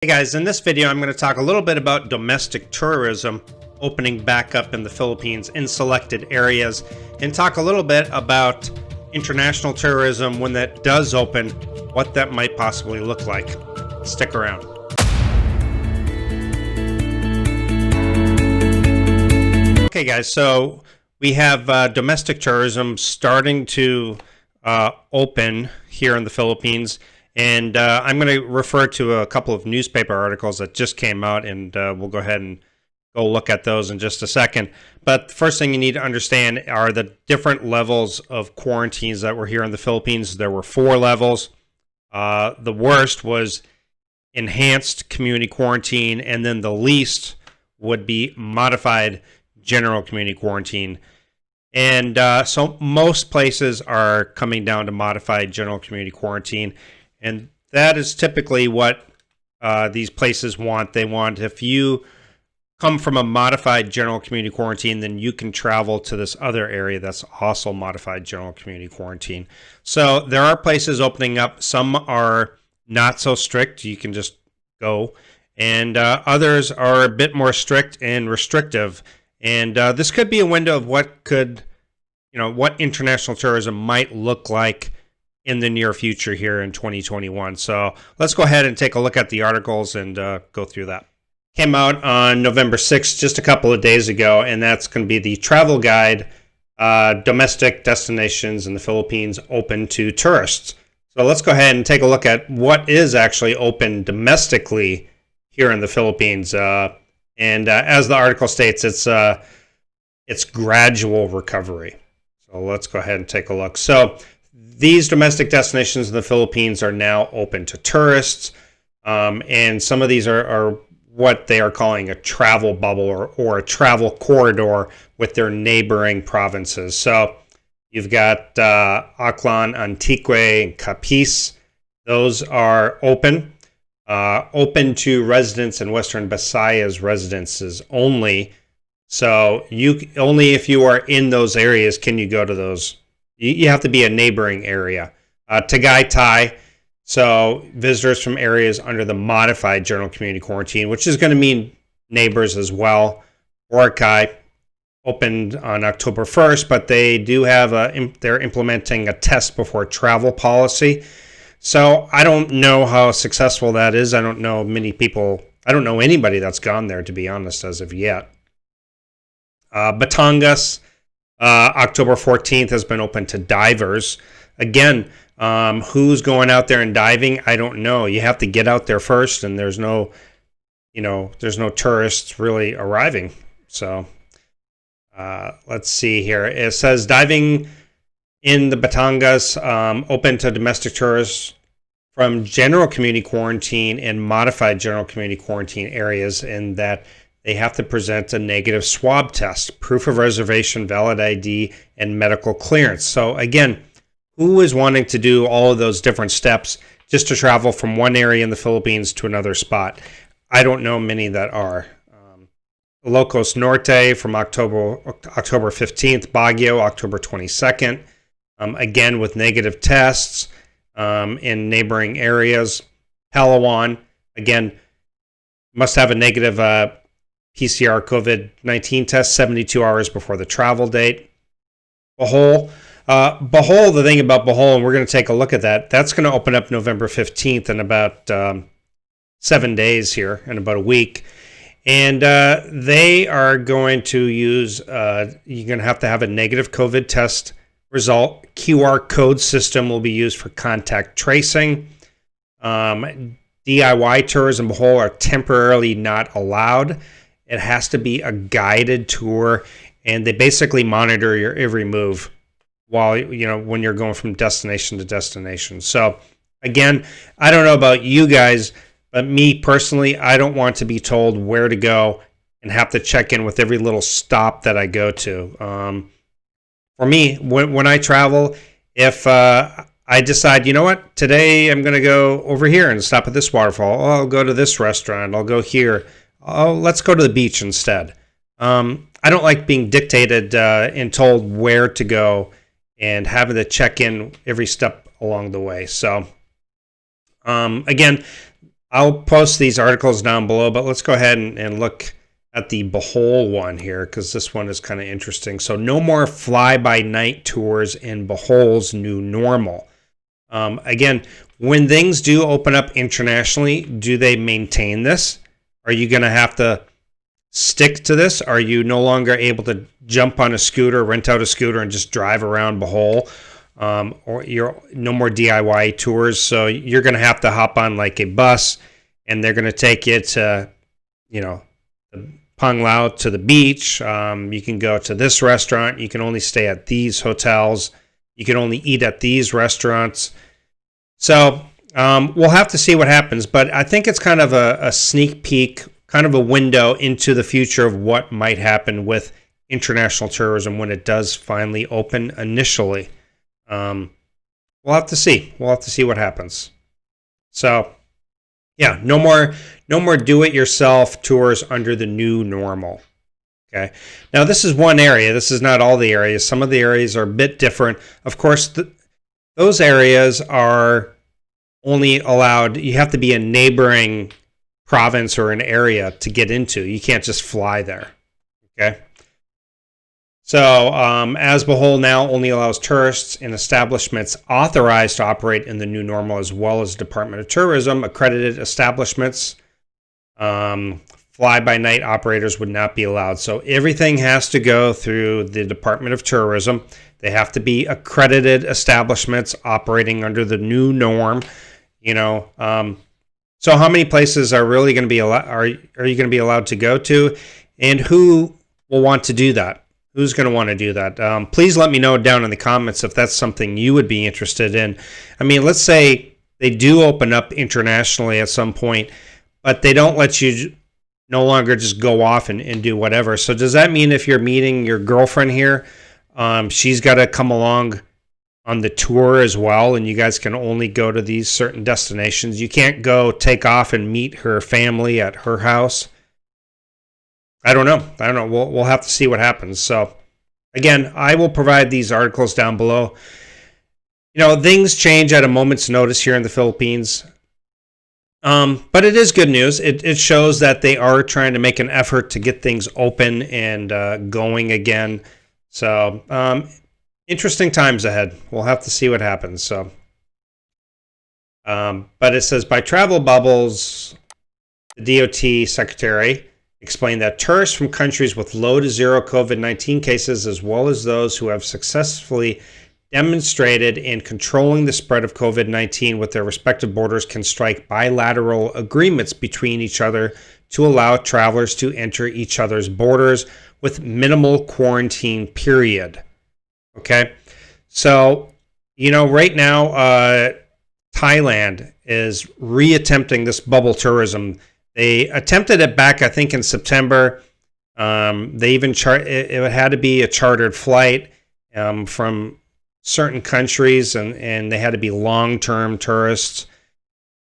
Hey guys, in this video I'm going to talk a little bit about domestic tourism opening back up in the Philippines in selected areas, and talk a little bit about international tourism when that does open, what that might possibly look like. Stick around. Okay guys, so we have domestic tourism starting to open here in the Philippines. And I'm going to refer to a couple of newspaper articles that just came out, and we'll go ahead and go look at those in just a second. But the first thing you need to understand are the different levels of quarantines that were here in the Philippines. There were 4 levels. The worst was enhanced community quarantine, and then the least would be modified general community quarantine. And so most places are coming down to modified general community quarantine. And that is typically what these places want. They want, if you come from a modified general community quarantine, then you can travel to this other area that's also modified general community quarantine. So there are places opening up. Some are not so strict. You can just go. And others are a bit more strict and restrictive. And this could be a window of what could, what international tourism might look like in the near future here in 2021. So let's go ahead and take a look at the articles and go through that. Came out on November 6th, just a couple of days ago, and that's going to be the travel guide, domestic destinations in the Philippines open to tourists. So let's go ahead and take a look at what is actually open domestically here in the Philippines. And as the article states, it's gradual recovery. So let's go ahead and take a look. So these domestic destinations in the Philippines are now open to tourists, and some of these are what they are calling a travel bubble or a travel corridor with their neighboring provinces. So you've got Aklan, Antique, and Capiz. Those are open to residents in Western Visayas residences only. So only if you are in those areas can you go to those. You have to be a neighboring area. Tagaytay, so visitors from areas under the modified general community quarantine, which is going to mean neighbors as well. Boracay opened on October 1st, but they do have they're implementing a test before travel policy. So I don't know how successful that is. I don't know many people. I don't know anybody that's gone there, to be honest, as of yet. Batangas, October 14th has been open to divers. Again, who's going out there and diving? I don't know. You have to get out there first, and there's no tourists really arriving. So let's see here. It says diving in the Batangas open to domestic tourists from general community quarantine and modified general community quarantine areas, in that they have to present a negative swab test, proof of reservation, valid ID, and medical clearance. So again, who is wanting to do all of those different steps just to travel from one area in the Philippines to another spot? I don't know many that are. Ilocos Norte from October 15th, Baguio October 22nd, again with negative tests in neighboring areas. Palawan, again, must have a negative PCR COVID-19 test 72 hours before the travel date. Bohol, the thing about Bohol, and we're going to take a look at that, that's going to open up November 15th in about 7 days here, in about a week. And they are going to use, you're going to have a negative COVID test result. QR code system will be used for contact tracing. DIY tours in Bohol are temporarily not allowed. It has to be a guided tour, and they basically monitor your every move while, when you're going from destination to destination. So again, I don't know about you guys, but me personally, I don't want to be told where to go and have to check in with every little stop that I go to. For me, when I travel, if I decide, today I'm going to go over here and stop at this waterfall. I'll go to this restaurant. I'll go here. Oh, let's go to the beach instead. I don't like being dictated and told where to go and having to check in every step along the way. So, again, I'll post these articles down below, but let's go ahead and look at the Bohol one here, because this one is kind of interesting. So no more fly-by-night tours in Bohol's new normal. Again, when things do open up internationally, do they maintain this? Are you going to have to stick to this? Are you no longer able to jump on a scooter, rent out a scooter, and just drive around Bohol? Or you're no more DIY tours, so you're going to have to hop on like a bus, and they're going to take you to, Pang Lao, to the beach. You can go to this restaurant. You can only stay at these hotels. You can only eat at these restaurants. So we'll have to see what happens, but I think it's kind of a sneak peek, kind of a window into the future of what might happen with international tourism when it does finally open initially. We'll have to see. We'll have to see what happens. So, yeah, no more do-it-yourself tours under the new normal. Okay. Now, this is one area. This is not all the areas. Some of the areas are a bit different. Of course, those areas are only allowed. You have to be a neighboring province or an area to get into. You can't just fly there. Okay. So, as Bohol now only allows tourists and establishments authorized to operate in the new normal, as well as Department of Tourism accredited establishments, fly-by-night operators would not be allowed. So everything has to go through the Department of Tourism. They have to be accredited establishments operating under the new norm. So how many places are really going to be allowed? Are you going to be allowed to go to, and who will want to do that? Who's going to want to do that? Please let me know down in the comments if that's something you would be interested in. I mean, let's say they do open up internationally at some point, but they don't let you no longer just go off and do whatever. So does that mean if you're meeting your girlfriend here, she's got to come along on the tour as well, and you guys can only go to these certain destinations? You can't go take off and meet her family at her house? I don't know. We'll have to see what happens. So, again, I will provide these articles down below. Things change at a moment's notice here in the Philippines. But it is good news. It shows that they are trying to make an effort to get things open and going again. So, interesting times ahead. We'll have to see what happens. So, but it says, by travel bubbles, the DOT secretary explained that tourists from countries with low to zero COVID-19 cases, as well as those who have successfully demonstrated in controlling the spread of COVID-19 with their respective borders, can strike bilateral agreements between each other to allow travelers to enter each other's borders with minimal quarantine period. Okay, so right now Thailand is reattempting this bubble tourism. They attempted it back, I think, in September. They even it had to be a chartered flight from certain countries, and they had to be long-term tourists.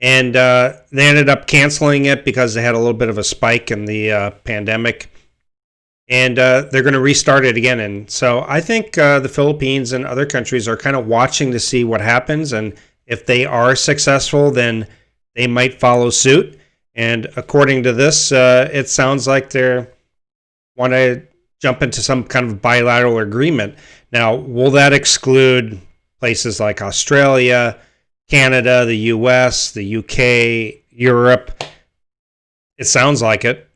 And they ended up canceling it because they had a little bit of a spike in the pandemic. And they're going to restart it again. And so I think the Philippines and other countries are kind of watching to see what happens. And if they are successful, then they might follow suit. And according to this, it sounds like they want to jump into some kind of bilateral agreement. Now, will that exclude places like Australia, Canada, the US, the UK, Europe? It sounds like it.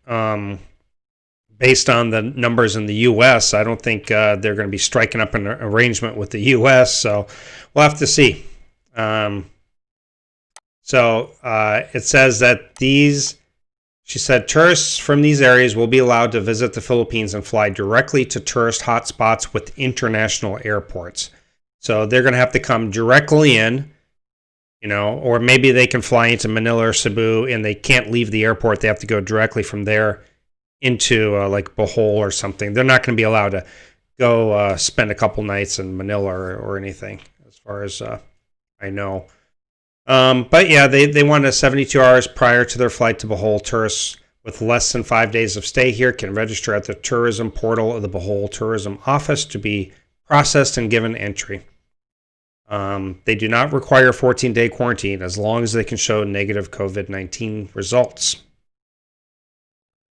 Based on the numbers in the US, I don't think they're going to be striking up an arrangement with the US. So we'll have to see. It says that she said, tourists from these areas will be allowed to visit the Philippines and fly directly to tourist hotspots with international airports. So they're going to have to come directly in, or maybe they can fly into Manila or Cebu and they can't leave the airport. They have to go directly from there into like Bohol or something. They're not going to be allowed to go spend a couple nights in Manila or anything, as far as I know. But yeah, they want 72 hours prior to their flight to Bohol. Tourists with less than 5 days of stay here can register at the tourism portal of the Bohol Tourism Office to be processed and given entry. They do not require a 14-day quarantine as long as they can show negative COVID-19 results.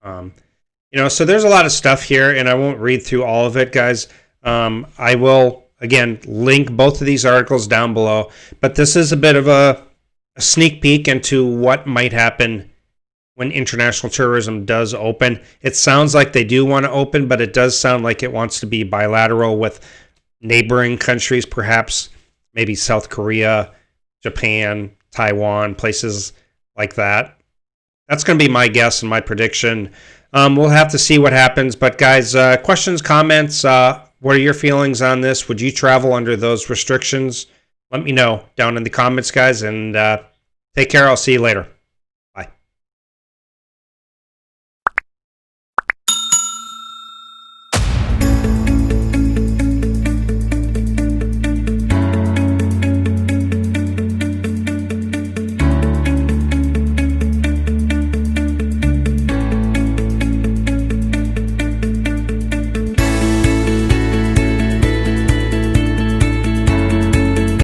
So there's a lot of stuff here, and I won't read through all of it, guys. I will, again, link both of these articles down below, but this is a bit of a sneak peek into what might happen when international tourism does open. It sounds like they do want to open, but it does sound like it wants to be bilateral with neighboring countries, perhaps maybe South Korea, Japan, Taiwan, places like that. That's going to be my guess and my prediction. We'll have to see what happens. But guys, questions, comments, what are your feelings on this? Would you travel under those restrictions? Let me know down in the comments, guys, and take care. I'll see you later.